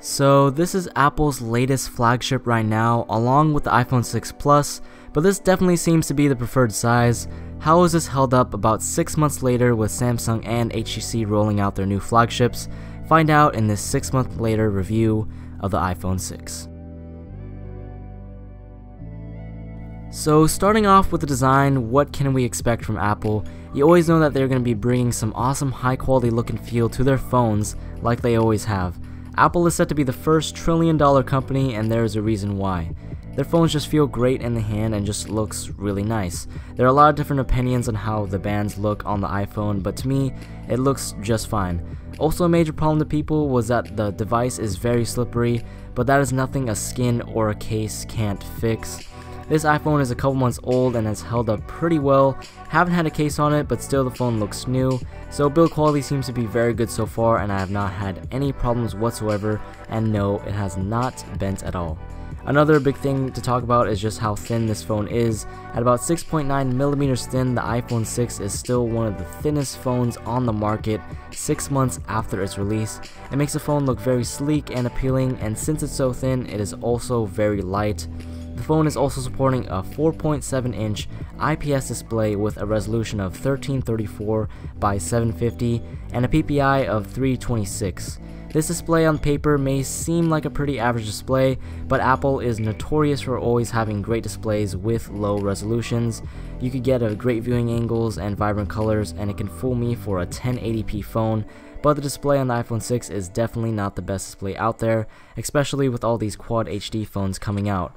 So this is Apple's latest flagship right now, along with the iPhone 6 Plus, but this definitely seems to be the preferred size. How is this held up about 6 months later with Samsung and HTC rolling out their new flagships? Find out in this 6 month later review of the iPhone 6. So starting off with the design, what can we expect from Apple? You always know that they're going to be bringing some awesome high quality look and feel to their phones like they always have. Apple is set to be the first trillion-dollar company, and there is a reason why. Their phones just feel great in the hand and just looks really nice. There are a lot of different opinions on how the bands look on the iPhone, but to me, it looks just fine. Also, a major problem to people was that the device is very slippery, but that is nothing a skin or a case can't fix. This iPhone is a couple months old and has held up pretty well. Haven't had a case on it, but still the phone looks new. So build quality seems to be very good so far, and I have not had any problems whatsoever, and no, it has not bent at all. Another big thing to talk about is just how thin this phone is. At about 6.9mm thin, the iPhone 6 is still one of the thinnest phones on the market 6 months after its release. It makes the phone look very sleek and appealing, and since it's so thin, it is also very light. The phone is also supporting a 4.7-inch IPS display with a resolution of 1334 by 750 and a PPI of 326. This display on paper may seem like a pretty average display, but Apple is notorious for always having great displays with low resolutions. You could get a great viewing angles and vibrant colors, and it can fool me for a 1080p phone, but the display on the iPhone 6 is definitely not the best display out there, especially with all these Quad HD phones coming out.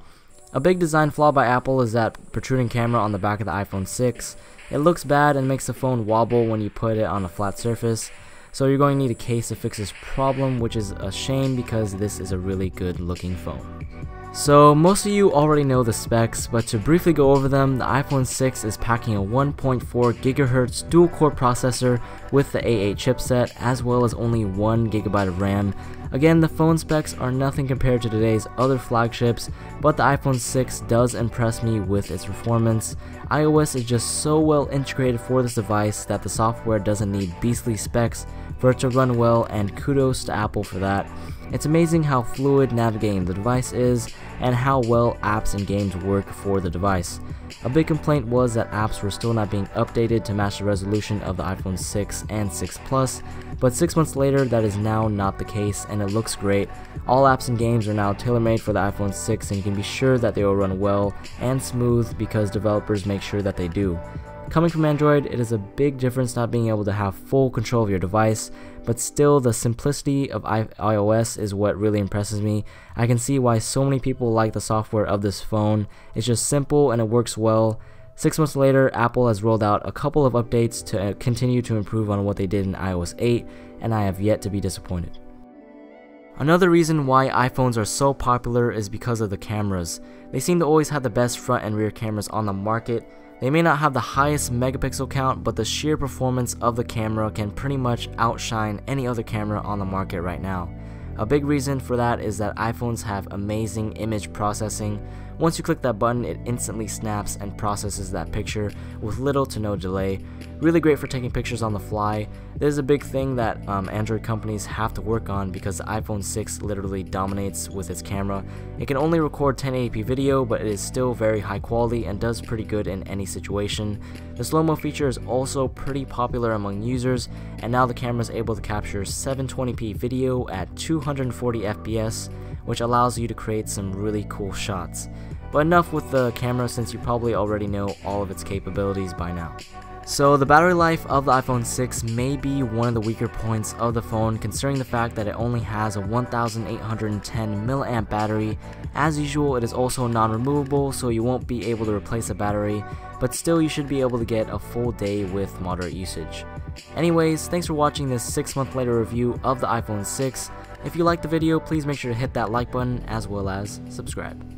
A big design flaw by Apple is that protruding camera on the back of the iPhone 6. It looks bad and makes the phone wobble when you put it on a flat surface, so you're going to need a case to fix this problem, which is a shame because this is a really good looking phone. So most of you already know the specs, but to briefly go over them, the iPhone 6 is packing a 1.4 GHz dual-core processor with the A8 chipset, as well as only 1 GB of RAM. Again, the phone specs are nothing compared to today's other flagships, but the iPhone 6 does impress me with its performance. iOS is just so well integrated for this device that the software doesn't need beastly specs for it to run well, and kudos to Apple for that. It's amazing how fluid navigating the device is and how well apps and games work for the device. A big complaint was that apps were still not being updated to match the resolution of the iPhone 6 and 6 Plus, but 6 months later that is now not the case and it looks great. All apps and games are now tailor-made for the iPhone 6, and you can be sure that they will run well and smooth because developers make sure that they do. Coming from Android, it is a big difference not being able to have full control of your device, but still the simplicity of iOS is what really impresses me. I can see why so many people like the software of this phone. It's just simple and it works well. 6 months later, Apple has rolled out a couple of updates to continue to improve on what they did in iOS 8, and I have yet to be disappointed. Another reason why iPhones are so popular is because of the cameras. They seem to always have the best front and rear cameras on the market. They may not have the highest megapixel count, but the sheer performance of the camera can pretty much outshine any other camera on the market right now. A big reason for that is that iPhones have amazing image processing. Once you click that button, it instantly snaps and processes that picture with little to no delay. Really great for taking pictures on the fly. This is a big thing that Android companies have to work on because the iPhone 6 literally dominates with its camera. It can only record 1080p video, but it is still very high quality and does pretty good in any situation. The slow-mo feature is also pretty popular among users, and now the camera is able to capture 720p video at 240 FPS, which allows you to create some really cool shots. But enough with the camera, since you probably already know all of its capabilities by now. So the battery life of the iPhone 6 may be one of the weaker points of the phone, considering the fact that it only has a 1810 mAh battery. As usual, it is also non-removable, so you won't be able to replace the battery, but still you should be able to get a full day with moderate usage. Anyways, thanks for watching this 6 month later review of the iPhone 6. If you liked the video, please make sure to hit that like button as well as subscribe.